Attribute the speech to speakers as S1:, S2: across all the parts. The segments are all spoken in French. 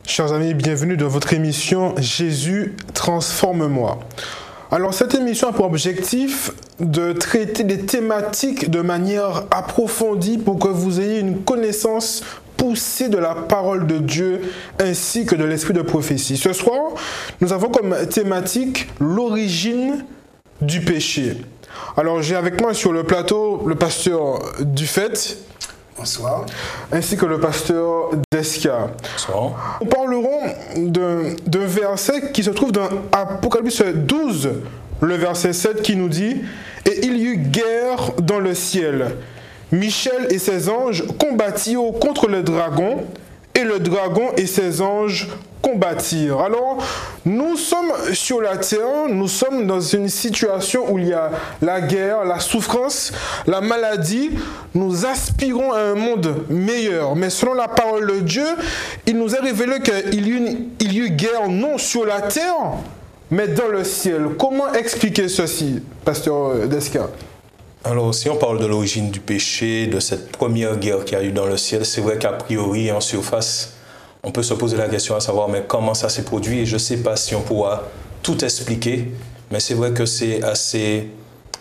S1: Chers amis, bienvenue dans votre émission Jésus transforme-moi. Alors cette émission a pour objectif de traiter des thématiques de manière approfondie pour que vous ayez une connaissance poussée de la parole de Dieu ainsi que de l'esprit de prophétie. Ce soir, nous avons comme thématique l'origine du péché. Alors j'ai avec moi sur le plateau le pasteur Dufet.
S2: Bonsoir.
S1: Ainsi que le pasteur Desca.
S3: Bonsoir.
S1: Nous parlerons d'un verset qui se trouve dans Apocalypse 12, le verset 7 qui nous dit « Et il y eut guerre dans le ciel. Michel et ses anges combattirent contre le dragon, et le dragon et ses anges combattirent. » Alors, nous sommes sur la terre, nous sommes dans une situation où il y a la guerre, la souffrance, la maladie. Nous aspirons à un monde meilleur. Mais selon la parole de Dieu, il nous est révélé qu'il y eut guerre non sur la terre, mais dans le ciel. Comment expliquer ceci, pasteur Desca?
S3: Alors, si on parle de l'origine du péché, de cette première guerre qu'il y a eu dans le ciel, c'est vrai qu'à priori, en surface, on peut se poser la question à savoir mais comment ça s'est produit, et je ne sais pas si on pourra tout expliquer, mais c'est vrai que c'est assez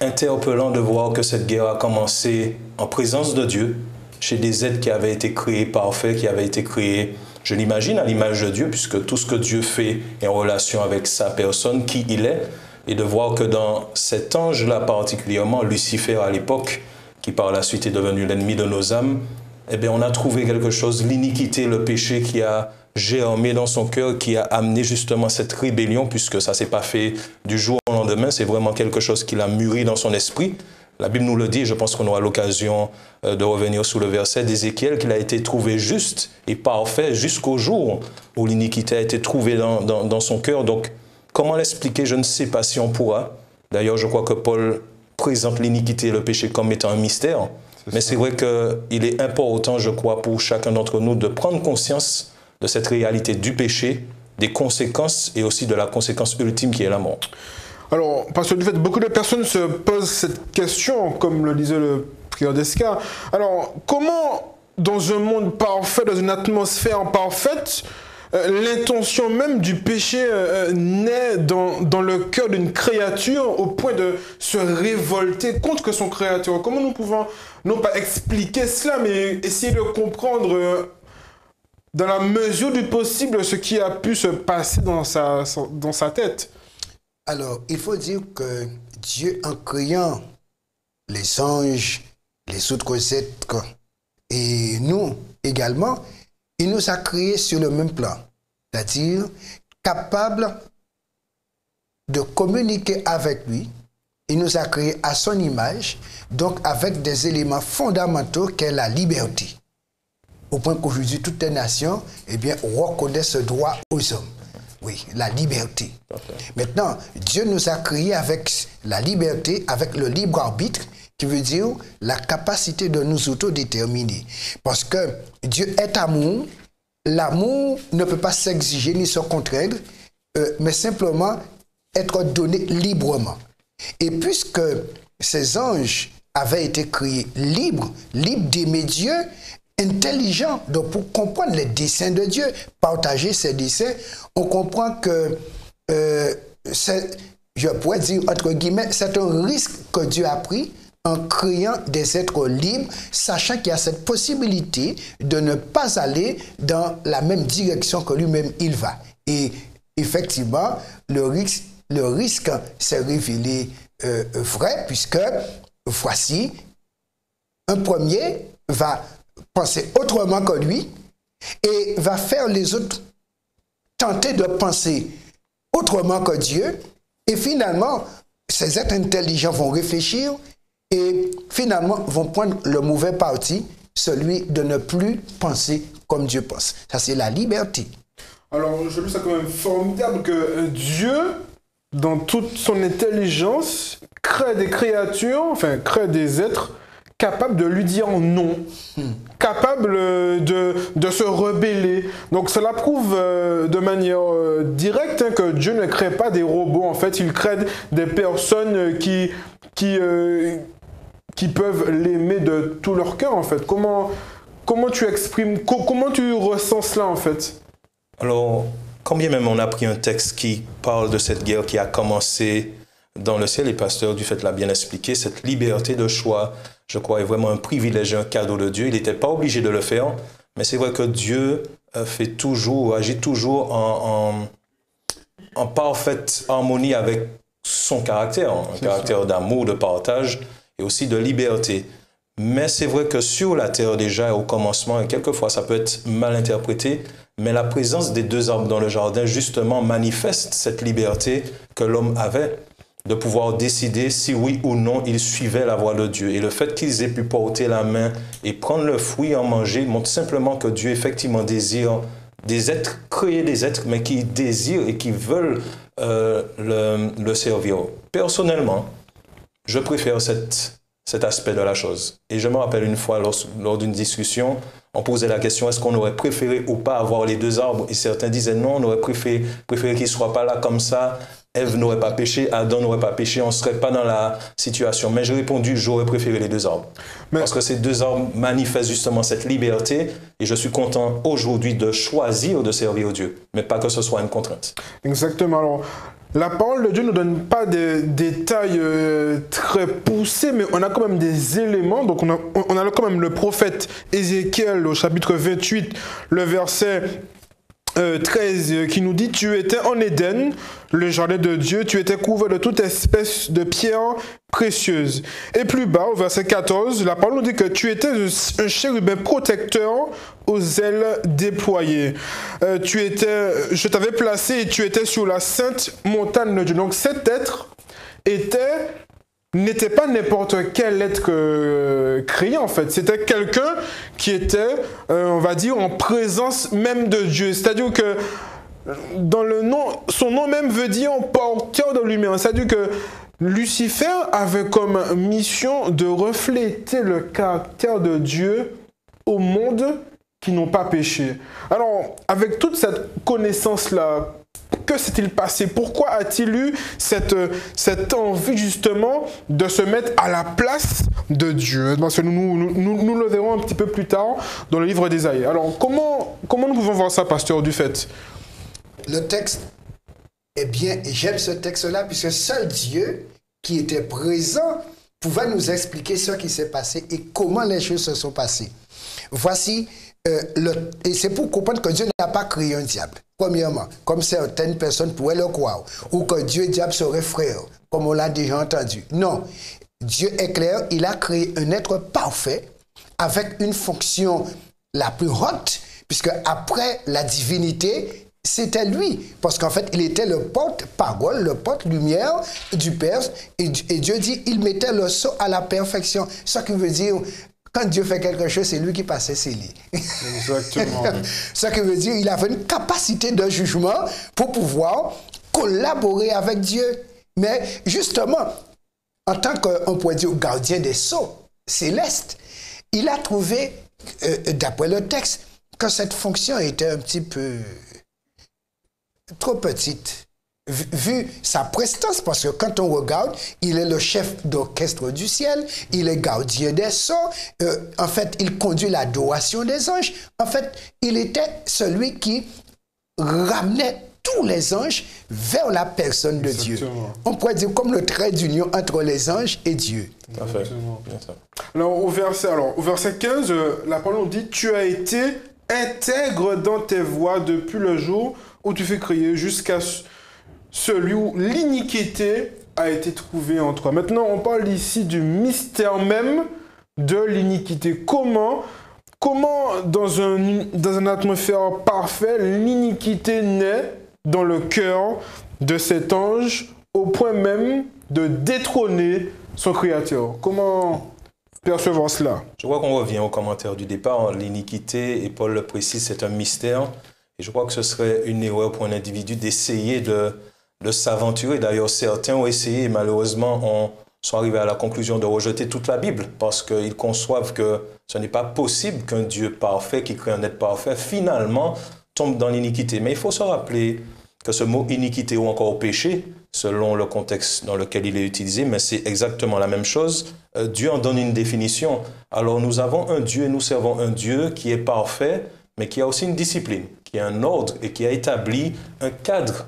S3: interpellant de voir que cette guerre a commencé en présence de Dieu, chez des êtres qui avaient été créés parfaits, qui avaient été créés, je l'imagine, à l'image de Dieu, puisque tout ce que Dieu fait est en relation avec sa personne, qui il est, et de voir que dans cet ange-là particulièrement, Lucifer à l'époque, qui par la suite est devenu l'ennemi de nos âmes, eh bien, on a trouvé quelque chose, l'iniquité, le péché qui a germé dans son cœur, qui a amené justement cette rébellion, puisque ça ne s'est pas fait du jour au lendemain, c'est vraiment quelque chose qui l'a mûri dans son esprit. La Bible nous le dit, je pense qu'on aura l'occasion de revenir sur le verset d'Ézéchiel, qu'il a été trouvé juste et parfait jusqu'au jour où l'iniquité a été trouvée dans son cœur. Donc, comment l'expliquer? Je ne sais pas si on pourra. D'ailleurs, je crois que Paul présente l'iniquité et le péché comme étant un mystère. Mais c'est vrai qu'il est important, je crois, pour chacun d'entre nous de prendre conscience de cette réalité du péché, des conséquences et aussi de la conséquence ultime qui est la mort.
S1: Alors, parce que du fait, beaucoup de personnes se posent cette question, comme le disait le prieur Desca. Alors, comment, dans un monde parfait, dans une atmosphère parfaite, l'intention même du péché naît dans le cœur d'une créature au point de se révolter contre son créateur? Comment nous pouvons, non pas expliquer cela, mais essayer de comprendre dans la mesure du possible ce qui a pu se passer dans sa tête?
S2: Alors, il faut dire que Dieu, en créant les anges, les autres êtres, et nous également, il nous a créés sur le même plan, c'est-à-dire capables de communiquer avec lui. Il nous a créés à son image, donc avec des éléments fondamentaux qu'est la liberté. Au point qu'aujourd'hui, toutes les nations reconnaissent ce droit aux hommes. Oui, la liberté. Okay. Maintenant, Dieu nous a créés avec la liberté, avec le libre arbitre, qui veut dire la capacité de nous autodéterminer. Parce que Dieu est amour, l'amour ne peut pas s'exiger ni se contraindre, mais simplement être donné librement. Et puisque ces anges avaient été créés libres d'aimer Dieu, intelligents, donc pour comprendre les desseins de Dieu, partager ses desseins, on comprend que, je pourrais dire entre guillemets, c'est un risque que Dieu a pris en créant des êtres libres, sachant qu'il y a cette possibilité de ne pas aller dans la même direction que lui-même il va. Et effectivement, le risque s'est révélé vrai, puisque voici, un premier va penser autrement que lui et va faire les autres tenter de penser autrement que Dieu, et finalement, ces êtres intelligents vont réfléchir et finalement vont prendre le mauvais parti, celui de ne plus penser comme Dieu pense. Ça, c'est la liberté.
S1: Alors, je trouve ça quand même formidable que Dieu, dans toute son intelligence, crée des créatures, enfin, crée des êtres capables de lui dire non, capables de se rebeller. Donc cela prouve de manière directe que Dieu ne crée pas des robots. En fait, il crée des personnes qui peuvent l'aimer de tout leur cœur, en fait. Comment tu exprimes, comment tu ressens cela, en fait?
S3: Alors, quand bien même on a pris un texte qui parle de cette guerre qui a commencé dans le ciel, et Pasteur Dufait l'a bien expliqué, cette liberté de choix, je crois, est vraiment un privilège, un cadeau de Dieu. Il n'était pas obligé de le faire, mais c'est vrai que Dieu agit toujours en parfaite harmonie avec son caractère, un caractère d'amour, de partage et aussi de liberté. Mais c'est vrai que sur la terre déjà, au commencement, et quelquefois ça peut être mal interprété, mais la présence des deux arbres dans le jardin justement manifeste cette liberté que l'homme avait de pouvoir décider si oui ou non il suivait la voie de Dieu. Et le fait qu'ils aient pu porter la main et prendre le fruit et en manger montre simplement que Dieu effectivement désire des êtres, créer des êtres, mais qui désirent et qui veulent le servir. Personnellement, je préfère cet aspect de la chose. Et je me rappelle une fois, lors d'une discussion, on posait la question, est-ce qu'on aurait préféré ou pas avoir les deux arbres? Et certains disaient non, on aurait préféré qu'ils ne soient pas là comme ça. Ève n'aurait pas péché, Adam n'aurait pas péché, on ne serait pas dans la situation. Mais j'ai répondu, j'aurais préféré les deux arbres. Parce que ces deux arbres manifestent justement cette liberté et je suis content aujourd'hui de choisir de servir Dieu, mais pas que ce soit une contrainte.
S1: Exactement. Alors, la parole de Dieu ne donne pas des détails très poussés, mais on a quand même des éléments. Donc, on a quand même le prophète Ézéchiel au chapitre 28, le verset 13 qui nous dit « Tu étais en Éden, le jardin de Dieu, tu étais couvert de toute espèce de pierres précieuses. » Et plus bas, au verset 14, la parole nous dit que tu étais un chérubin protecteur aux ailes déployées. Je t'avais placé et tu étais sur la sainte montagne de Dieu. Donc cet être n'était pas n'importe quel être créé en fait. C'était quelqu'un qui était, on va dire, en présence même de Dieu. C'est-à-dire que dans le nom, son nom même veut dire porteur de lumière. C'est-à-dire que Lucifer avait comme mission de refléter le caractère de Dieu au monde qui n'ont pas péché. Alors, avec toute cette connaissance-là, que s'est-il passé? Pourquoi a-t-il eu cette envie justement de se mettre à la place de Dieu? Parce que nous le verrons un petit peu plus tard dans le livre d'Ésaïe. Alors, comment nous pouvons voir ça, Pasteur Dufait?
S2: Le texte est bien, et j'aime ce texte-là, puisque seul Dieu qui était présent pouvait nous expliquer ce qui s'est passé et comment les choses se sont passées. Voici, et c'est pour comprendre que Dieu n'a pas créé un diable. Premièrement, comme certaines personnes pourraient le croire, ou que Dieu et diable seraient frères, comme on l'a déjà entendu. Non, Dieu est clair, il a créé un être parfait avec une fonction la plus haute, puisque après la divinité, c'était lui, parce qu'en fait, il était le porte-parole, le porte-lumière du Père, et Dieu dit, il mettait le sceau à la perfection, ce qui veut dire, quand Dieu fait quelque chose, c'est lui qui passait ses lits.
S1: Exactement.
S2: Ce qui veut dire qu'il avait une capacité de jugement pour pouvoir collaborer avec Dieu. Mais justement, en tant qu'on pourrait dire gardien des sceaux célestes, il a trouvé, d'après le texte, que cette fonction était un petit peu trop petite. Vu sa prestance, parce que quand on regarde, il est le chef d'orchestre du ciel, il est gardien des sceaux, en fait, il conduit l'adoration des anges. En fait, il était celui qui ramenait tous les anges vers la personne de Dieu. On pourrait dire comme le trait d'union entre les anges et Dieu.
S3: Tout à fait.
S1: Alors, au verset 15, la parole nous dit « Tu as été intègre dans tes voies depuis le jour où tu fus créé jusqu'à celui où l'iniquité a été trouvée en toi. » Maintenant, on parle ici du mystère même de l'iniquité. Comment dans un atmosphère parfait, l'iniquité naît dans le cœur de cet ange au point même de détrôner son Créateur? Comment percevoir cela?
S3: Je crois qu'on revient au commentaire du départ. L'iniquité, et Paul le précise, c'est un mystère. Et je crois que ce serait une erreur pour un individu d'essayer de s'aventurer. D'ailleurs, certains ont essayé et malheureusement sont arrivés à la conclusion de rejeter toute la Bible parce qu'ils conçoivent que ce n'est pas possible qu'un Dieu parfait qui crée un être parfait finalement tombe dans l'iniquité. Mais il faut se rappeler que ce mot iniquité ou encore péché, selon le contexte dans lequel il est utilisé, mais c'est exactement la même chose. Dieu en donne une définition. Alors nous avons un Dieu et nous servons un Dieu qui est parfait, mais qui a aussi une discipline, qui qui est un ordre et qui a établi un cadre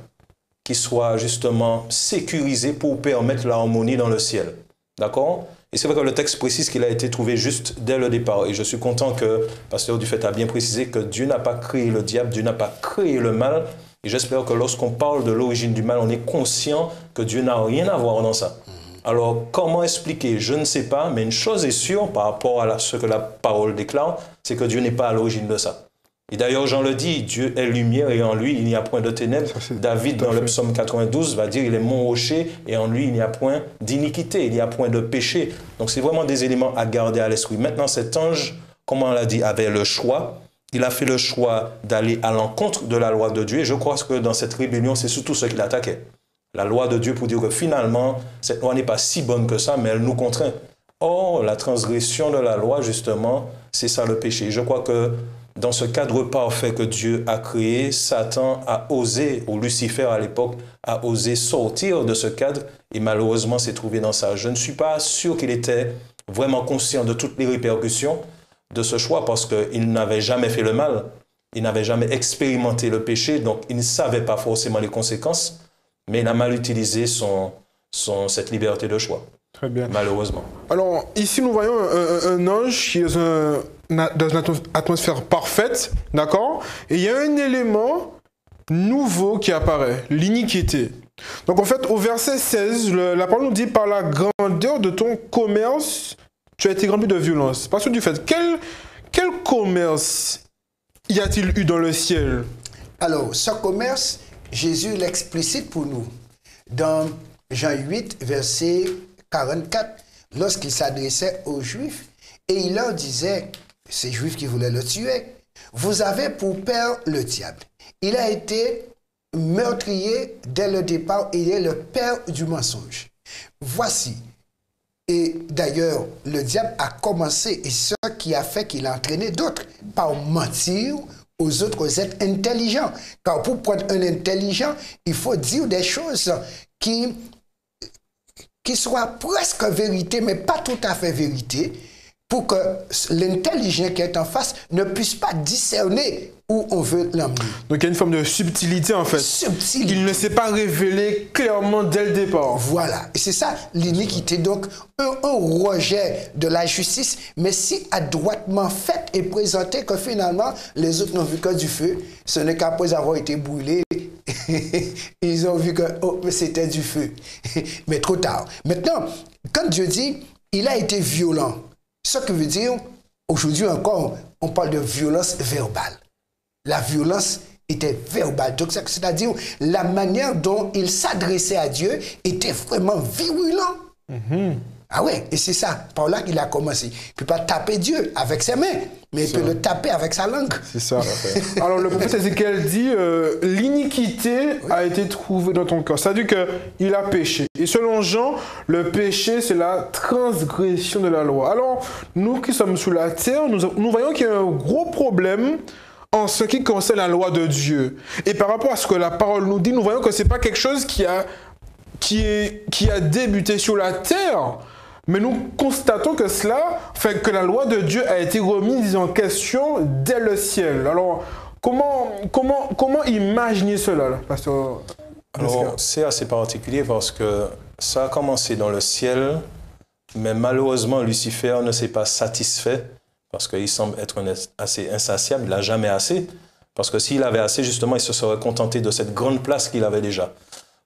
S3: qui soit justement sécurisé pour permettre l'harmonie dans le ciel. D'accord? Et c'est vrai que le texte précise qu'il a été trouvé juste dès le départ. Et je suis content que Pasteur Dufay a bien précisé que Dieu n'a pas créé le diable, Dieu n'a pas créé le mal. Et j'espère que lorsqu'on parle de l'origine du mal, on est conscient que Dieu n'a rien à voir dans ça. Alors, comment expliquer? Je ne sais pas, mais une chose est sûre par rapport à ce que la parole déclare, c'est que Dieu n'est pas à l'origine de ça. Et d'ailleurs, Jean le dit, Dieu est lumière et en lui, il n'y a point de ténèbres. David, dans le psaume 92, va dire, il est mon rocher et en lui, il n'y a point d'iniquité, il n'y a point de péché. Donc, c'est vraiment des éléments à garder à l'esprit. Maintenant, cet ange, comme on l'a dit, avait le choix. Il a fait le choix d'aller à l'encontre de la loi de Dieu. Et je crois que dans cette rébellion, c'est surtout ce qu'il attaquait. La loi de Dieu pour dire que finalement, cette loi n'est pas si bonne que ça, mais elle nous contraint. Or, la transgression de la loi, justement, c'est ça le péché. Je crois que dans ce cadre parfait que Dieu a créé, Satan a osé, ou Lucifer à l'époque, a osé sortir de ce cadre et malheureusement s'est trouvé dans ça. Je ne suis pas sûr qu'il était vraiment conscient de toutes les répercussions de ce choix parce qu'il n'avait jamais fait le mal, il n'avait jamais expérimenté le péché, donc il ne savait pas forcément les conséquences, mais il a mal utilisé cette liberté de choix.
S1: Très bien.
S3: Malheureusement.
S1: Alors, ici, nous voyons un ange qui est dans une atmosphère parfaite, d'accord? Et il y a un élément nouveau qui apparaît, l'iniquité. Donc, en fait, au verset 16, la parole nous dit « Par la grandeur de ton commerce, tu as été rempli de violence. » Parce que du fait, quel commerce y a-t-il eu dans le ciel?
S2: Alors, ce commerce, Jésus l'explicite pour nous. Dans Jean 8, verset 44, lorsqu'il s'adressait aux Juifs, et il leur disait, ces Juifs qui voulaient le tuer, « Vous avez pour père le diable. Il a été meurtrier dès le départ, et il est le père du mensonge. Voici. » Et d'ailleurs, le diable a commencé, et ce qui a fait qu'il a entraîné d'autres, par mentir aux autres êtres intelligents. Car pour prendre un intelligent, il faut dire des choses qui soient presque vérité, mais pas tout à fait vérité, pour que l'intelligent qui est en face ne puisse pas discerner où on veut l'emmener.
S1: Donc il y a une forme de subtilité en fait.
S2: Subtilité.
S1: Il ne s'est pas révélé clairement dès le départ.
S2: Voilà, et c'est ça l'iniquité. Donc un rejet de la justice, mais si adroitement fait et présenté que finalement les autres n'ont vu que du feu, ce n'est qu'après avoir été brûlés, ils ont vu que oh, c'était du feu. Mais trop tard. Maintenant, quand Dieu dit, il a été violent, ce qui veut dire, aujourd'hui encore, on parle de violence verbale. La violence était verbale. Donc, c'est-à-dire, la manière dont il s'adressait à Dieu était vraiment virulent. Ah ouais, et c'est ça, par là qu'il a commencé. Il ne peut pas taper Dieu avec ses mains, mais il peut le taper avec sa langue.
S1: C'est ça. Alors, le prophète Ézéchiel dit, l'iniquité a été trouvée dans ton cœur. C'est-à-dire qu'il a péché. Et selon Jean, le péché, c'est la transgression de la loi. Alors, nous qui sommes sous la terre, nous voyons qu'il y a un gros problème en ce qui concerne la loi de Dieu. Et par rapport à ce que la parole nous dit, nous voyons que ce n'est pas quelque chose qui a débuté sur la terre, mais nous constatons que que la loi de Dieu a été remise en question dès le ciel. Alors, comment imaginer cela, là, pasteur?
S3: Alors, c'est assez particulier parce que ça a commencé dans le ciel, mais malheureusement, Lucifer ne s'est pas satisfait parce qu'il semble être assez insatiable. Il n'a jamais assez. Parce que s'il avait assez, justement, il se serait contenté de cette grande place qu'il avait déjà.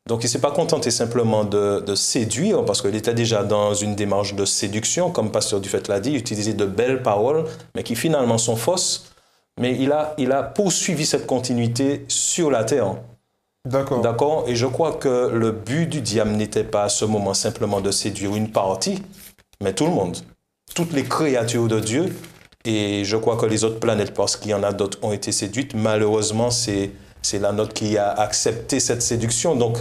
S3: Donc, il ne s'est pas contenté simplement de séduire, parce qu'il était déjà dans une démarche de séduction, comme Pasteur Dufay l'a dit, utiliser de belles paroles, mais qui finalement sont fausses. Mais il a poursuivi cette continuité sur la terre.
S1: D'accord.
S3: D'accord. Et je crois que le but du diable n'était pas à ce moment simplement de séduire une partie, mais tout le monde. Toutes les créatures de Dieu. Et je crois que les autres planètes, parce qu'il y en a d'autres, ont été séduites. Malheureusement, c'est la nôtre qui a accepté cette séduction. Donc,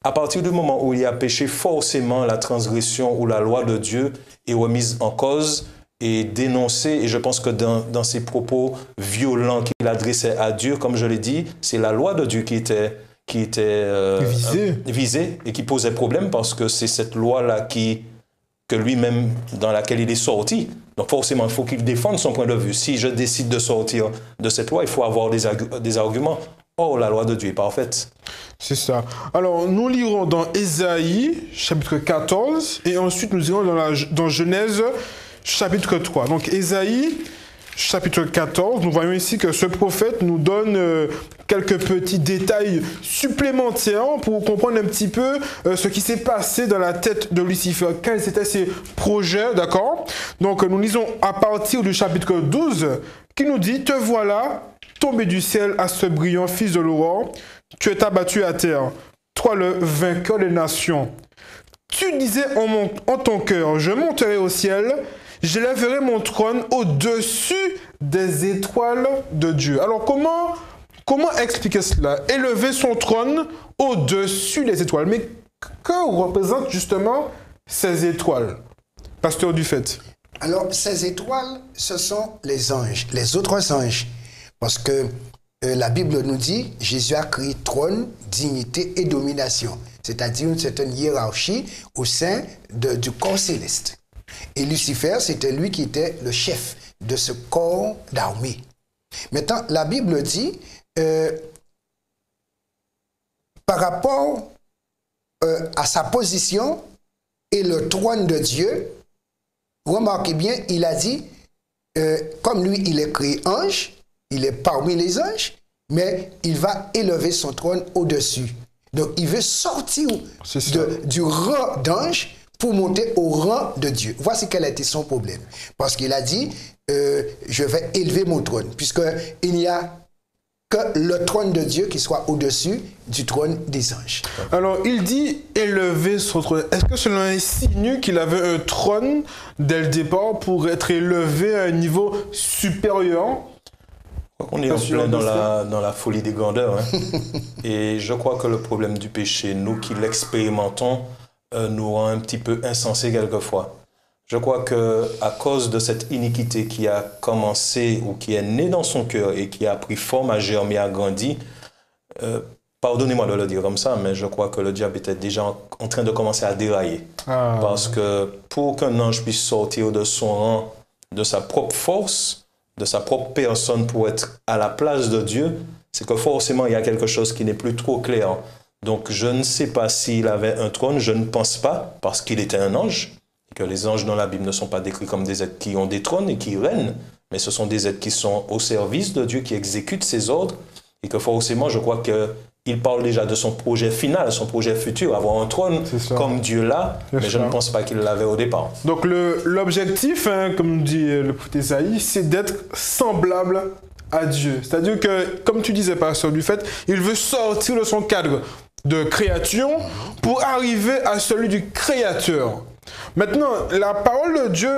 S3: à partir du moment où il y a péché, forcément, la transgression ou la loi de Dieu est remise en cause et dénoncée. Et je pense que dans ses propos violents qu'il adressait à Dieu, comme je l'ai dit, c'est la loi de Dieu qui était visée et qui posait problème parce que c'est cette loi-là qui que lui-même, dans laquelle il est sorti. Donc forcément, il faut qu'il défende son point de vue. Si je décide de sortir de cette loi, il faut avoir des arguments. Or, la loi de Dieu est parfaite.
S1: C'est ça. Alors, nous lirons dans Ésaïe, chapitre 14, et ensuite nous irons dans Genèse, chapitre 3. Donc, Ésaïe, chapitre 14, nous voyons ici que ce prophète nous donne quelques petits détails supplémentaires pour comprendre un petit peu ce qui s'est passé dans la tête de Lucifer, quels étaient ses projets, d'accord? Donc nous lisons à partir du chapitre 12 qui nous dit « Te voilà, tombé du ciel à ce brillant fils de l'aurore, tu es abattu à terre, toi le vainqueur des nations. Tu disais en ton cœur, je monterai au ciel, j'élèverai mon trône au-dessus des étoiles de Dieu. » Alors comment expliquer cela? Élever son trône au-dessus des étoiles. Mais que représentent justement ces étoiles, pasteur Dufait?
S2: Alors, ces étoiles, ce sont les anges, les autres anges. Parce que la Bible nous dit, Jésus a créé trône, dignité et domination. C'est-à-dire une certaine hiérarchie au sein du corps céleste. Et Lucifer, c'était lui qui était le chef de ce corps d'armée. Maintenant, la Bible dit, par rapport à sa position et le trône de Dieu, remarquez bien, il a dit, comme lui, il est créé ange, il est parmi les anges, mais il va élever son trône au-dessus. Donc, il veut sortir du rang d'ange pour monter au rang de Dieu. Voici quel a été son problème. Parce qu'il a dit, je vais élever mon trône, puisqu'il n'y a que le trône de Dieu qui soit au-dessus du trône des anges.
S1: Alors, il dit élever son trône. Est-ce que cela insinue qu'il avait un trône dès le départ pour être élevé à un niveau supérieur?
S3: On est en plein dans la folie des grandeurs. Hein. Et je crois que le problème du péché, nous qui l'expérimentons, nous rend un petit peu insensés quelquefois. Je crois qu'à cause de cette iniquité qui a commencé ou qui est née dans son cœur et qui a pris forme, a germé, a grandi, pardonnez-moi de le dire comme ça, mais je crois que le diable était déjà en train de commencer à dérailler. Parce que pour qu'un ange puisse sortir de son rang, de sa propre force, de sa propre personne pour être à la place de Dieu, c'est que forcément il y a quelque chose qui n'est plus trop clair. Donc je ne sais pas s'il avait un trône, je ne pense pas, parce qu'il était un ange, et que les anges dans la Bible ne sont pas décrits comme des êtres qui ont des trônes et qui règnent, mais ce sont des êtres qui sont au service de Dieu, qui exécutent ses ordres, et que forcément je crois qu'il parle déjà de son projet final, son projet futur, avoir un trône comme Dieu l'a, mais je ne pense pas qu'il l'avait au départ.
S1: Donc l'objectif, hein, comme dit le prophète Ésaïe, c'est d'être semblable à Dieu. C'est-à-dire que, comme tu disais, pasteur Dufait, il veut sortir de son cadre de créature pour arriver à celui du Créateur. Maintenant, la parole de Dieu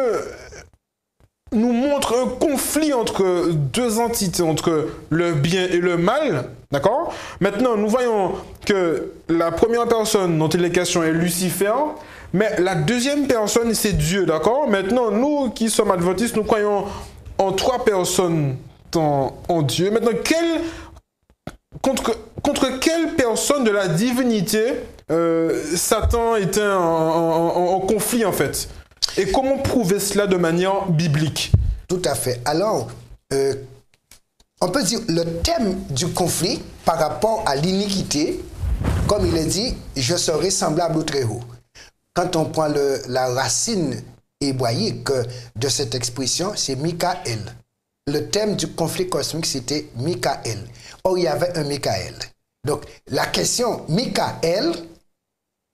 S1: nous montre un conflit entre deux entités, entre le bien et le mal, d'accord? Maintenant, nous voyons que la première personne dont il est question est Lucifer, mais la deuxième personne, c'est Dieu, d'accord? Maintenant, nous qui sommes adventistes, nous croyons en trois personnes en Dieu. Maintenant, contre quelle personne de la divinité Satan était en conflit, en fait? Et comment prouver cela de manière biblique?
S2: Tout à fait. Alors, on peut dire le thème du conflit par rapport à l'iniquité, comme il est dit, je serai semblable au Très-Haut. Quand on prend la racine hébraïque de cette expression, c'est Michaël. Le thème du conflit cosmique, c'était Michaël. Or, il y avait un Michaël. Donc, la question Michaël,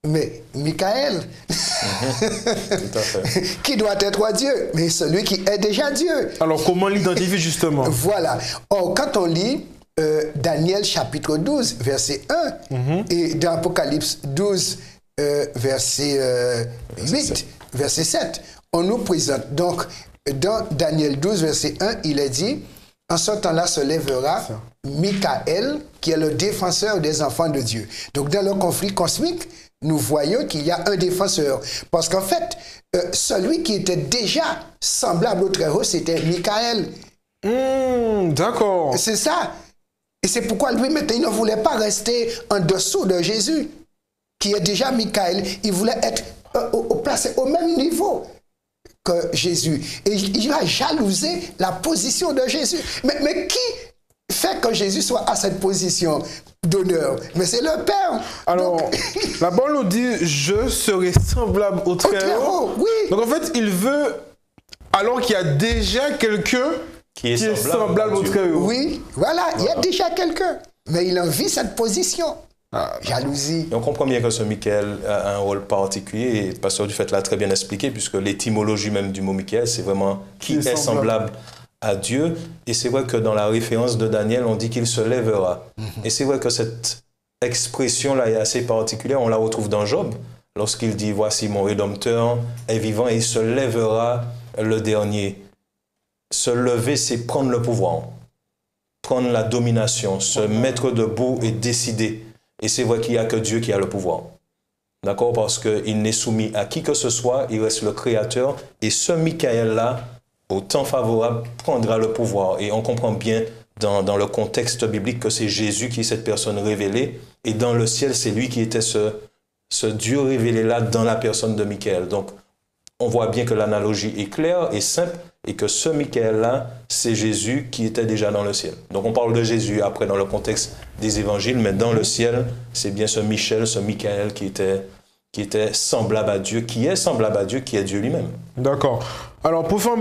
S2: mais Michaël,
S3: Tout à fait.
S2: qui doit être Dieu, mais celui qui est déjà Dieu.
S1: Alors, comment l'identifier justement?
S2: Voilà. Or, quand on lit Daniel chapitre 12, verset 1, et dans Apocalypse 12, verset 8, verset 7, on nous présente. Donc, dans Daniel 12, verset 1, il est dit, en ce temps-là se lèvera Michaël, qui est le défenseur des enfants de Dieu. Donc, dans le conflit cosmique, nous voyons qu'il y a un défenseur. Parce qu'en fait, celui qui était déjà semblable au Très-Haut, c'était Michaël.
S1: D'accord.
S2: C'est ça. Et c'est pourquoi lui, maintenant, il ne voulait pas rester en dessous de Jésus, qui est déjà Michaël. Il voulait être placé au même niveau que Jésus. Et il a jalousé la position de Jésus. Mais qui fait que Jésus soit à cette position d'honneur? Mais c'est le Père.
S1: Alors, la Bible nous dit, je serai semblable au Très-Haut.
S2: Oui.
S1: Donc en fait, il veut, alors qu'il y a déjà quelqu'un qui est semblable au Très-Haut.
S2: Oui, voilà, il y a déjà quelqu'un. Mais il envie cette position. Jalousie.
S3: Et on comprend bien que ce Michael a un rôle particulier, et le pasteur Dufay l'a très bien expliqué, puisque l'étymologie même du mot Michael, c'est vraiment qui est semblable à Dieu. Et c'est vrai que dans la référence de Daniel, on dit qu'il se lèvera. Et c'est vrai que cette expression-là est assez particulière. On la retrouve dans Job, lorsqu'il dit « Voici mon Rédempteur est vivant et il se lèvera le dernier ». Se lever, c'est prendre le pouvoir, prendre la domination, se mettre debout et décider. Et c'est vrai qu'il n'y a que Dieu qui a le pouvoir. D'accord? Parce qu'il n'est soumis à qui que ce soit, il reste le Créateur. Et ce Michael-là, au temps favorable, prendra le pouvoir. Et on comprend bien dans le contexte biblique que c'est Jésus qui est cette personne révélée. Et dans le ciel, c'est lui qui était ce Dieu révélé-là dans la personne de Michael. Donc, on voit bien que l'analogie est claire et simple. Et que ce Michael-là, c'est Jésus qui était déjà dans le ciel. Donc on parle de Jésus après dans le contexte des évangiles, mais dans le ciel, c'est bien ce Michel, ce Michael qui était semblable à Dieu, qui est semblable à Dieu, qui est Dieu lui-même.
S1: D'accord. Alors pour faire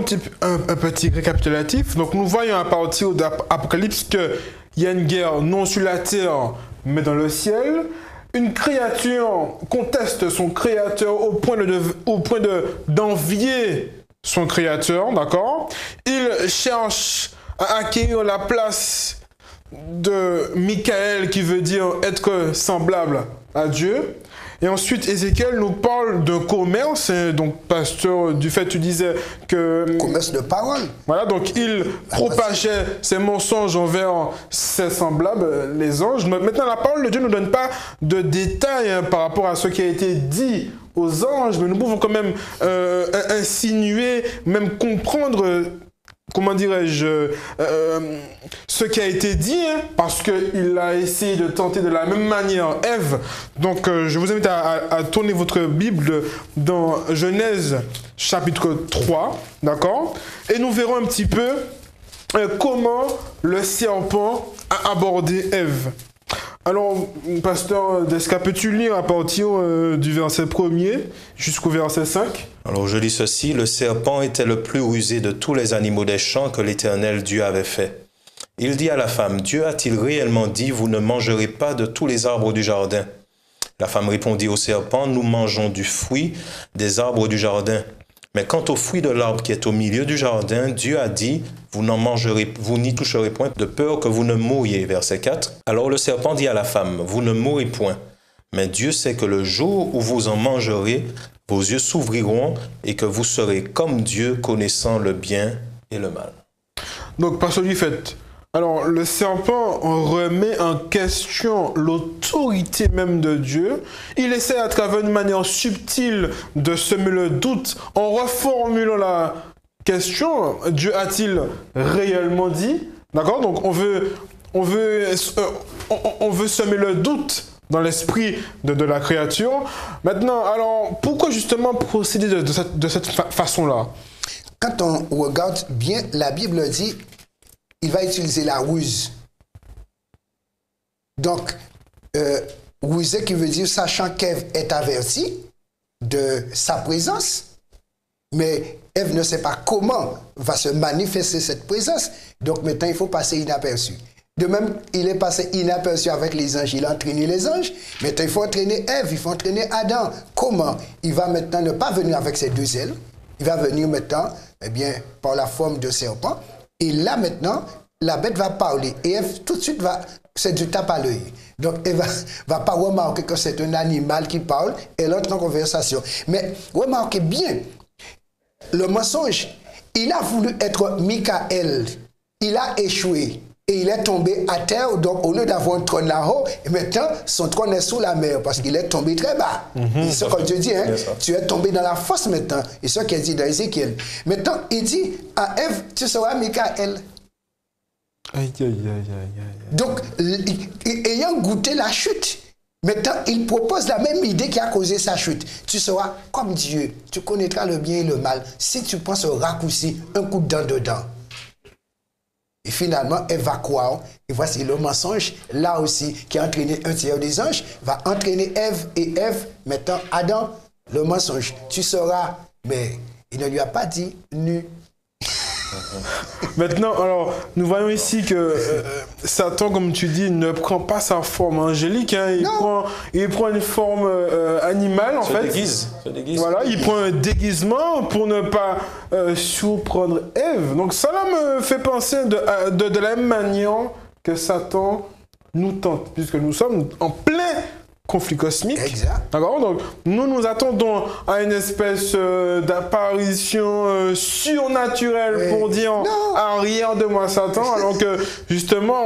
S1: un petit récapitulatif, donc nous voyons à partir d'Apocalypse qu'il y a une guerre non sur la terre, mais dans le ciel. Une créature conteste son créateur au point d'envier son créateur, d'accord? Il cherche à acquérir la place de Michael, qui veut dire être semblable à Dieu. Et ensuite, Ézéchiel nous parle d'un commerce. Donc, pasteur Dufay, tu disais que...
S2: Commerce de parole.
S1: Voilà, donc il propageait ses mensonges envers ses semblables, les anges. Maintenant, la parole de Dieu ne nous donne pas de détails par rapport à ce qui a été dit aux anges, mais nous pouvons quand même insinuer, même comprendre, comment dirais-je, ce qui a été dit, parce qu'il a essayé de tenter de la même manière Ève. Donc je vous invite à tourner votre Bible dans Genèse chapitre 3, d'accord? Et nous verrons un petit peu comment le serpent a abordé Ève. Alors, pasteur Desca, peux-tu lire à partir du verset 1er jusqu'au verset 5?
S3: Alors je lis ceci, le serpent était le plus rusé de tous les animaux des champs que l'Éternel Dieu avait fait. Il dit à la femme, Dieu a-t-il réellement dit, vous ne mangerez pas de tous les arbres du jardin? La femme répondit au serpent, nous mangeons du fruit des arbres du jardin. Mais quant au fruit de l'arbre qui est au milieu du jardin, Dieu a dit, vous n'en mangerez, vous n'y toucherez point, de peur que vous ne mouriez. Verset 4. Alors le serpent dit à la femme, vous ne mourrez point. Mais Dieu sait que le jour où vous en mangerez, vos yeux s'ouvriront et que vous serez comme Dieu, connaissant le bien et le mal.
S1: Donc, pasteur Dufay, alors le serpent remet en question l'autorité même de Dieu. Il essaie à travers une manière subtile de semer le doute en reformulant la question, Dieu a-t-il réellement dit? D'accord? Donc on veut semer le doute dans l'esprit de la créature. Maintenant, alors pourquoi justement procéder de cette façon-là?
S2: Quand on regarde bien, la Bible dit il va utiliser la ruse. Donc, ruser qui veut dire sachant qu'Ève est avertie de sa présence, mais Ève ne sait pas comment va se manifester cette présence. Donc maintenant, il faut passer inaperçu. De même, il est passé inaperçu avec les anges. Il a entraîné les anges. Maintenant, il faut entraîner Ève, il faut entraîner Adam. Comment? Il va maintenant ne pas venir avec ses deux ailes. Il va venir maintenant, eh bien, par la forme de serpent. Et là, maintenant, la bête va parler. Et Ève, tout de suite, c'est du tape à l'œil. Donc, elle va pas remarquer que c'est un animal qui parle. Elle entre en conversation. Mais remarquez bien, le mensonge, il a voulu être Michael. Il a échoué. Et il est tombé à terre. Donc, au lieu d'avoir un trône là-haut, maintenant, son trône est sous la mer parce qu'il est tombé très bas. C'est ce que Dieu dit. Hein? Tu es tombé dans la fosse maintenant. Et ce qu'il dit dans Ézéchiel. Maintenant, il dit à Ève, tu seras Michael.
S1: Aïe, aïe, aïe, aïe, aïe.
S2: Donc, ayant goûté la chute, Maintenant, il propose la même idée qui a causé sa chute. Tu seras comme Dieu, tu connaîtras le bien et le mal. Si tu prends ce raccourci, un coup de dent dedans. Et finalement, elle va croire. Et voici le mensonge, là aussi, qui a entraîné un tiers des anges, va entraîner Ève et Ève, mettant Adam, le mensonge. Tu seras, mais il ne lui a pas dit nu.
S1: Maintenant, alors, nous voyons ici que Satan, comme tu dis, ne prend pas sa forme angélique, hein, il prend une forme animale, en fait.
S3: Se déguise.
S1: Voilà, il prend un déguisement pour ne pas surprendre Ève. Donc, cela me fait penser de la même manière que Satan nous tente, puisque nous sommes en plein conflit cosmique.
S2: Exact.
S1: D'accord. Donc, nous attendons à une espèce d'apparition surnaturelle pour dire arrière de moi Satan, alors que justement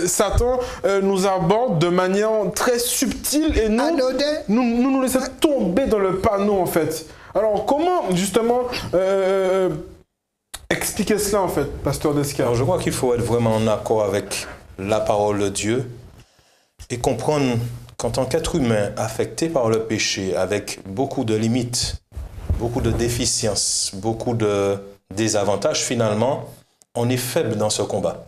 S1: Satan nous aborde de manière très subtile et nous laissons tomber dans le panneau en fait. Alors comment justement expliquer cela en fait, Pasteur Descar?
S3: Alors, je crois qu'il faut être vraiment en accord avec la parole de Dieu et comprendre qu'en tant qu'être humain affecté par le péché, avec beaucoup de limites, beaucoup de déficiences, beaucoup de désavantages, finalement, on est faible dans ce combat.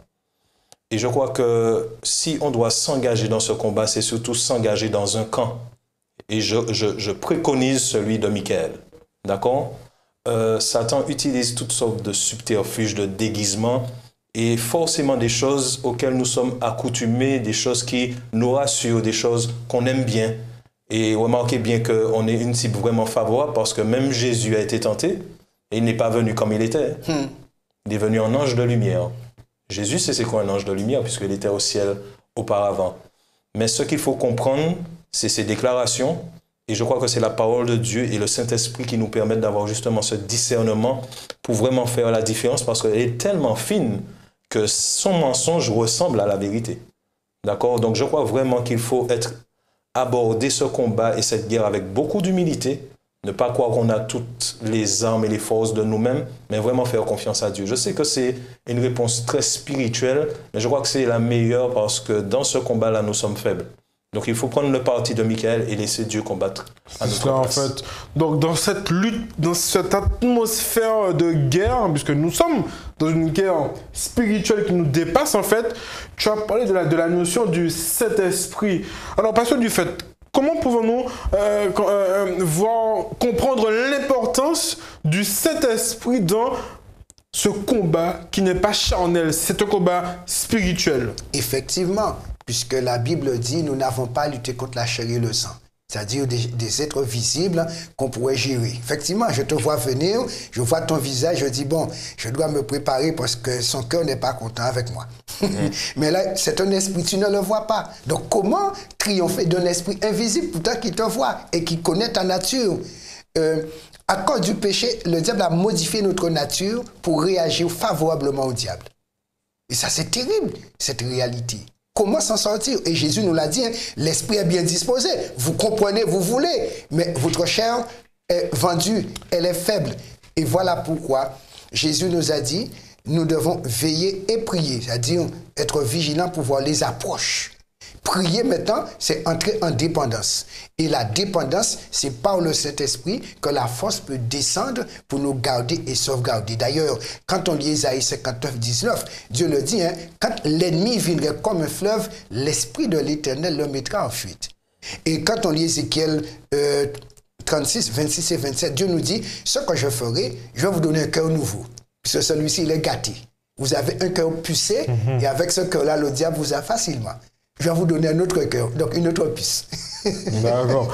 S3: Et je crois que si on doit s'engager dans ce combat, c'est surtout s'engager dans un camp. Et je préconise celui de Michael. D'accord? Satan utilise toutes sortes de subterfuges, de déguisements, et forcément des choses auxquelles nous sommes accoutumés, des choses qui nous rassurent, des choses qu'on aime bien. Et remarquez bien qu'on est une cible vraiment favorable parce que même Jésus a été tenté et il n'est pas venu comme il était. Il est venu en ange de lumière. Jésus, c'est quoi un ange de lumière puisqu'il était au ciel auparavant. Mais ce qu'il faut comprendre, c'est ses déclarations. Et je crois que c'est la parole de Dieu et le Saint-Esprit qui nous permettent d'avoir justement ce discernement pour vraiment faire la différence parce qu'elle est tellement fine que son mensonge ressemble à la vérité. D'accord? Donc je crois vraiment qu'il faut aborder ce combat et cette guerre avec beaucoup d'humilité, ne pas croire qu'on a toutes les armes et les forces de nous-mêmes, mais vraiment faire confiance à Dieu. Je sais que c'est une réponse très spirituelle, mais je crois que c'est la meilleure parce que dans ce combat-là, nous sommes faibles. Donc il faut prendre le parti de Michael et laisser Dieu combattre à notre place.
S1: En fait. Donc dans cette lutte, dans cette atmosphère de guerre, puisque nous sommes dans une guerre spirituelle qui nous dépasse en fait, tu as parlé de la notion du Saint-Esprit. Alors parce que du fait, comment pouvons-nous comprendre l'importance du Saint-Esprit dans ce combat qui n'est pas charnel, c'est un combat spirituel?
S2: Effectivement, puisque la Bible dit nous n'avons pas lutté contre la chair et le sang, c'est-à-dire des êtres visibles qu'on pourrait gérer. Effectivement, je te vois venir, je vois ton visage, je dis bon, je dois me préparer parce que son cœur n'est pas content avec moi. Mais là, c'est un esprit, tu ne le vois pas. Donc comment triompher d'un esprit invisible pourtant qui te voit et qui connaît ta nature? À cause du péché, le diable a modifié notre nature pour réagir favorablement au diable. Et ça, c'est terrible, cette réalité. Comment s'en sortir? Et Jésus nous l'a dit, hein, l'esprit est bien disposé. Vous comprenez, vous voulez, mais votre chair est vendue, elle est faible. Et voilà pourquoi Jésus nous a dit, nous devons veiller et prier, c'est-à-dire être vigilants pour voir les approches. Prier maintenant, c'est entrer en dépendance. Et la dépendance, c'est par le Saint-Esprit que la force peut descendre pour nous garder et sauvegarder. D'ailleurs, quand on lit Isaïe 59, 19, Dieu le dit, hein, quand l'ennemi viendrait comme un fleuve, l'Esprit de l'Éternel le mettra en fuite. Et quand on lit Ézéchiel 36, 26 et 27, Dieu nous dit, ce que je ferai, je vais vous donner un cœur nouveau. Puisque celui-ci, il est gâté. Vous avez un cœur pucé, et avec ce cœur-là, le diable vous a facilement. Je vais vous donner un autre cœur, donc une autre puce.
S1: D'accord.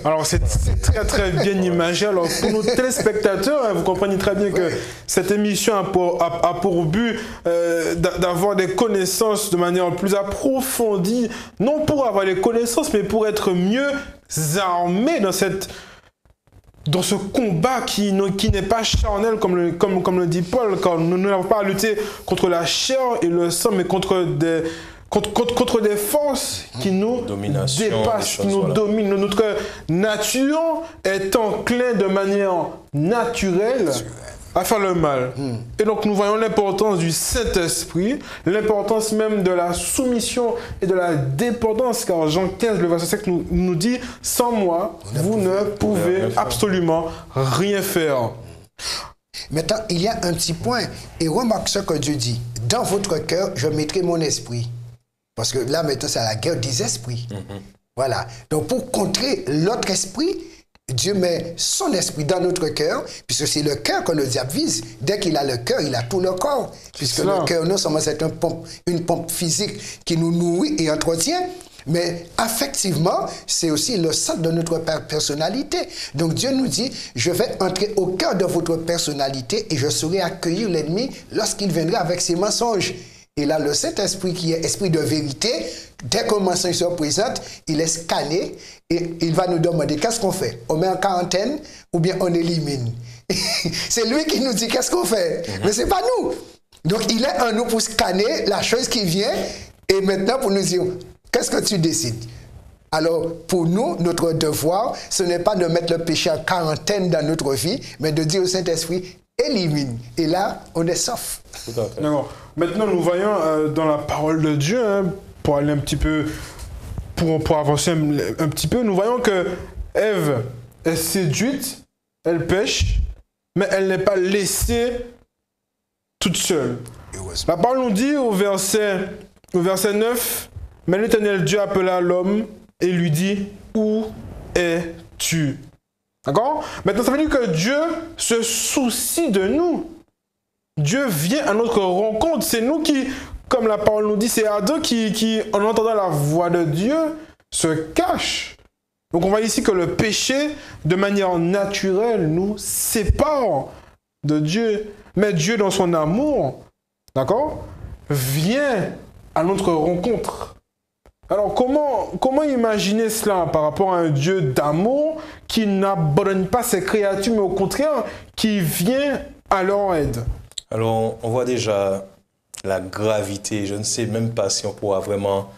S1: Alors, c'est très, très bien imagé. Alors, pour nos téléspectateurs, hein, vous comprenez très bien que cette émission a pour but d'avoir des connaissances de manière plus approfondie, non pour avoir les connaissances, mais pour être mieux armés dans ce combat qui n'est pas charnel, comme le dit Paul, quand nous n'avons pas à lutter contre la chair et le sang, mais contre des forces qui nous dépassent, qui nous dominent. Notre nature est enclin de manière naturelle à faire le mal. Et donc nous voyons l'importance du Saint-Esprit, l'importance même de la soumission et de la dépendance, car Jean 15, le verset 5 nous dit « Sans moi, vous ne pouvez absolument rien faire. »
S2: Maintenant, il y a un petit point, et remarque ce que Dieu dit. Dans votre cœur, je mettrai mon esprit. Parce que là, maintenant, c'est la guerre des esprits. Voilà. Donc, pour contrer l'autre esprit, Dieu met son esprit dans notre cœur, puisque c'est le cœur que le diable vise. Dès qu'il a le cœur, il a tout le corps. Puisque le cœur, non seulement c'est une pompe physique qui nous nourrit et entretient, mais affectivement, c'est aussi le centre de notre personnalité. Donc Dieu nous dit, je vais entrer au cœur de votre personnalité et je saurai accueillir l'ennemi lorsqu'il viendra avec ses mensonges. Et là, le Saint-Esprit, qui est esprit de vérité, dès qu'un mensonge se présente, il est scanné et il va nous demander qu'est-ce qu'on fait. On met en quarantaine ou bien on élimine. C'est lui qui nous dit qu'est-ce qu'on fait. Mais ce n'est pas nous. Donc il est en nous pour scanner la chose qui vient et maintenant pour nous dire qu'est-ce que tu décides. Alors pour nous, notre devoir, ce n'est pas de mettre le péché en quarantaine dans notre vie, mais de dire au Saint-Esprit, élimine. Et là, on est sauf.
S1: D'accord. Maintenant, nous voyons dans la parole de Dieu, pour aller un petit peu, pour avancer un petit peu, nous voyons que Ève est séduite, elle pêche, mais elle n'est pas laissée toute seule. La parole nous dit au verset 9, « Mais l'Éternel Dieu appela l'homme et lui dit, où es-tu » D'accord? Maintenant, ça veut dire que Dieu se soucie de nous. Dieu vient à notre rencontre. C'est nous qui, comme la parole nous dit, c'est Adam qui, en entendant la voix de Dieu, se cache. Donc on voit ici que le péché, de manière naturelle, nous sépare de Dieu. Mais Dieu, dans son amour, d'accord, vient à notre rencontre. Alors comment imaginer cela par rapport à un Dieu d'amour qui n'abandonne pas ses créatures, mais au contraire, qui vient à leur aide?
S3: Alors, on voit déjà la gravité. Je ne sais même pas si on pourra vraiment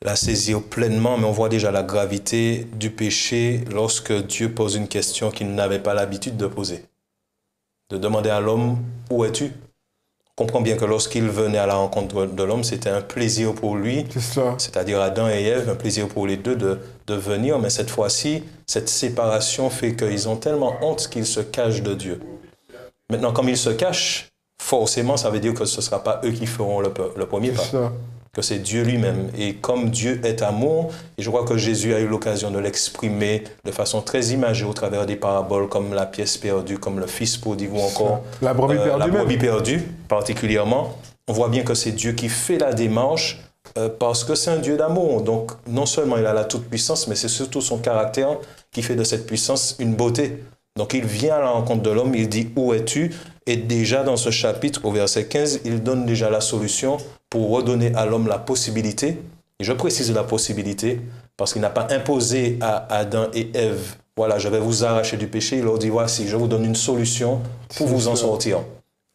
S3: la saisir pleinement, mais on voit déjà la gravité du péché lorsque Dieu pose une question qu'il n'avait pas l'habitude de poser. De demander à l'homme, où es-tu? On comprend bien que lorsqu'il venait à la rencontre de l'homme, c'était un plaisir pour lui, c'est-à-dire Adam et Ève, un plaisir pour les deux de venir, mais cette fois-ci, cette séparation fait qu'ils ont tellement honte qu'ils se cachent de Dieu. Maintenant, comme ils se cachent, forcément, ça veut dire que ce ne sera pas eux qui feront le premier pas, que c'est Dieu lui-même. Et comme Dieu est amour, et je crois que Jésus a eu l'occasion de l'exprimer de façon très imagée au travers des paraboles comme la pièce perdue, comme le fils prodigue ou encore
S1: la brebis
S3: perdue particulièrement. On voit bien que c'est Dieu qui fait la démarche parce que c'est un Dieu d'amour. Donc, non seulement il a la toute-puissance, mais c'est surtout son caractère qui fait de cette puissance une beauté. Donc il vient à la rencontre de l'homme, il dit « Où es-tu » Et déjà dans ce chapitre, au verset 15, il donne déjà la solution pour redonner à l'homme la possibilité. Et je précise la possibilité parce qu'il n'a pas imposé à Adam et Ève « Voilà, je vais vous arracher du péché ». Il leur dit « Voici, je vous donne une solution pour vous en sortir.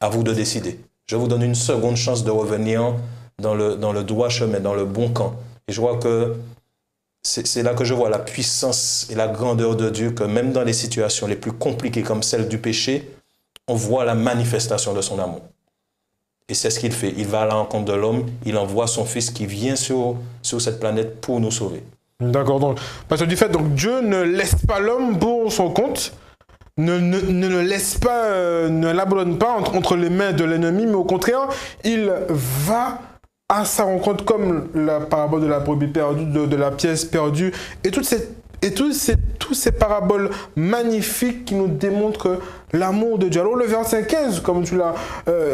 S3: À vous de décider. Je vous donne une seconde chance de revenir dans le droit chemin, dans le bon camp. » Et je vois que c'est là que je vois la puissance et la grandeur de Dieu, que même dans les situations les plus compliquées comme celle du péché, on voit la manifestation de son amour. Et c'est ce qu'il fait. Il va à la rencontre de l'homme, il envoie son fils qui vient sur cette planète pour nous sauver.
S1: D'accord, donc, parce que du fait, donc Dieu ne laisse pas l'homme pour son compte, ne laisse pas, ne l'abandonne pas entre les mains de l'ennemi, mais au contraire, il va à sa rencontre, comme la parabole de la brebis perdue, de la pièce perdue, et toutes ces paraboles magnifiques qui nous démontrent l'amour de Dieu. Alors le verset 15, comme tu l'as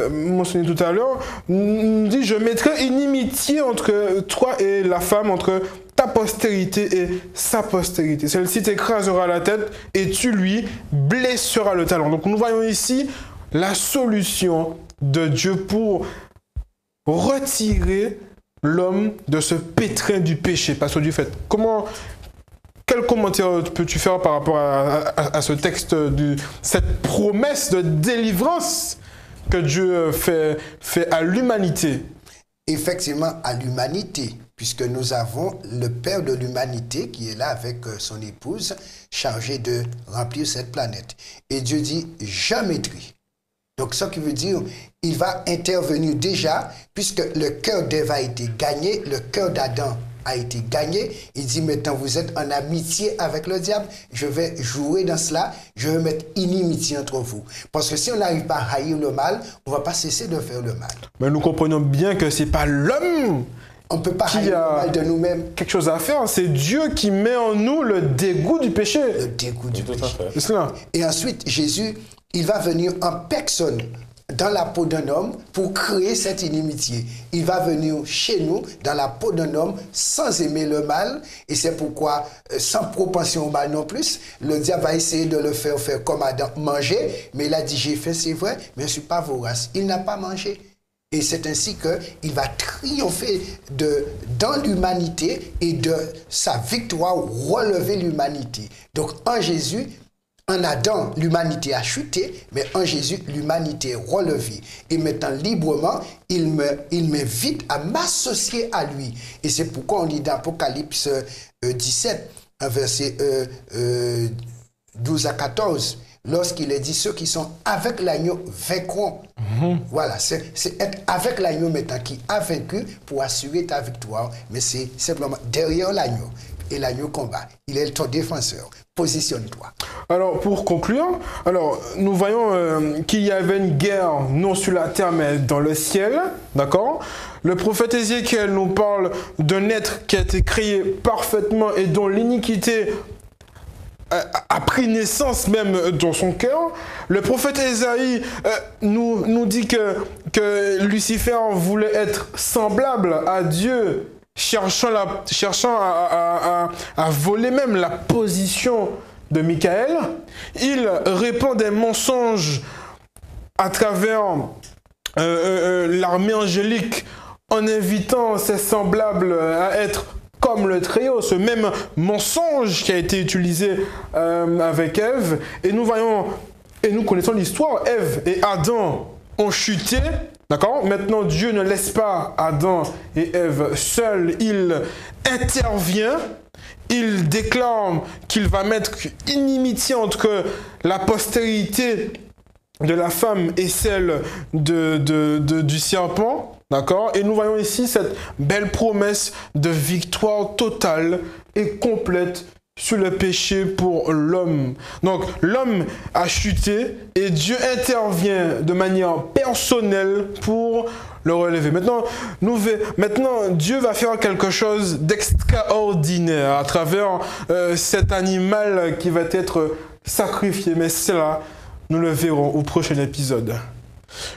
S1: mentionné tout à l'heure, nous dit « Je mettrai une inimitié entre toi et la femme, entre ta postérité et sa postérité. Celle-ci t'écrasera la tête et tu lui blesseras le talon. » Donc nous voyons ici la solution de Dieu pour retirer l'homme de ce pétrin du péché, parce que du fait. Quel commentaire peux-tu faire par rapport à ce texte, cette promesse de délivrance que Dieu fait à l'humanité?
S2: Effectivement, à l'humanité, puisque nous avons le Père de l'humanité qui est là avec son épouse, chargé de remplir cette planète. Et Dieu dit, je mettrai Donc, ça qui veut dire, il va intervenir déjà, puisque le cœur d'Ève a été gagné, le cœur d'Adam a été gagné. Il dit maintenant, vous êtes en amitié avec le diable, je vais jouer dans cela, je vais mettre inimitié entre vous. Parce que si on n'arrive pas à haïr le mal, on ne va pas cesser de faire le mal.
S1: Mais nous comprenons bien que ce n'est pas l'homme
S2: on ne peut pas
S1: qui
S2: haïr
S1: a
S2: le mal de nous-mêmes.
S1: quelque chose à faire, c'est Dieu qui met en nous le dégoût du péché.
S2: Le dégoût du péché.
S1: C'est cela.
S2: Et ensuite, Jésus, il va venir en personne dans la peau d'un homme pour créer cette inimitié. Il va venir chez nous dans la peau d'un homme sans aimer le mal, et c'est pourquoi, sans propension au mal non plus, le diable va essayer de le faire comme Adam, manger, mais il a dit j'ai fait, c'est vrai, mais je ne suis pas vorace. Il n'a pas mangé. Et c'est ainsi qu'il va triompher dans l'humanité et de sa victoire relever l'humanité. Donc en Jésus, en Adam, l'humanité a chuté, mais en Jésus, l'humanité est relevée. Et maintenant, librement, il m'invite à m'associer à lui. Et c'est pourquoi on dit dans Apocalypse 17, verset 12 à 14, lorsqu'il est dit ceux qui sont avec l'agneau vaincront. Voilà, c'est être avec l'agneau maintenant qui a vaincu pour assurer ta victoire, mais c'est simplement derrière l'agneau. Et l'agneau combat. Il est ton défenseur. Positionne-toi.
S1: Alors, pour conclure, nous voyons qu'il y avait une guerre non sur la terre, mais dans le ciel. D'accord? Le prophète Ézéchiel nous parle d'un être qui a été créé parfaitement et dont l'iniquité a pris naissance même dans son cœur. Le prophète Ésaïe nous dit que Lucifer voulait être semblable à Dieu, cherchant à voler même la position de Michael. Il répand des mensonges à travers l'armée angélique en invitant ses semblables à être comme le Très-Haut, ce même mensonge qui a été utilisé avec Ève. Et nous voyons, et nous connaissons l'histoire, Ève et Adam ont chuté, d'accord? Maintenant, Dieu ne laisse pas Adam et Ève seuls, il intervient, il déclare qu'il va mettre inimitié entre la postérité de la femme et celle du serpent. D'accord? Et nous voyons ici cette belle promesse de victoire totale et complète sur le péché pour l'homme. Donc l'homme a chuté et Dieu intervient de manière personnelle pour le relever. Maintenant, Dieu va faire quelque chose d'extraordinaire à travers cet animal qui va être sacrifié. Mais cela, nous le verrons au prochain épisode.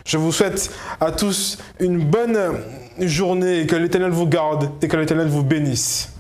S1: Je vous souhaite à tous une bonne journée et que l'Éternel vous garde et que l'Éternel vous bénisse.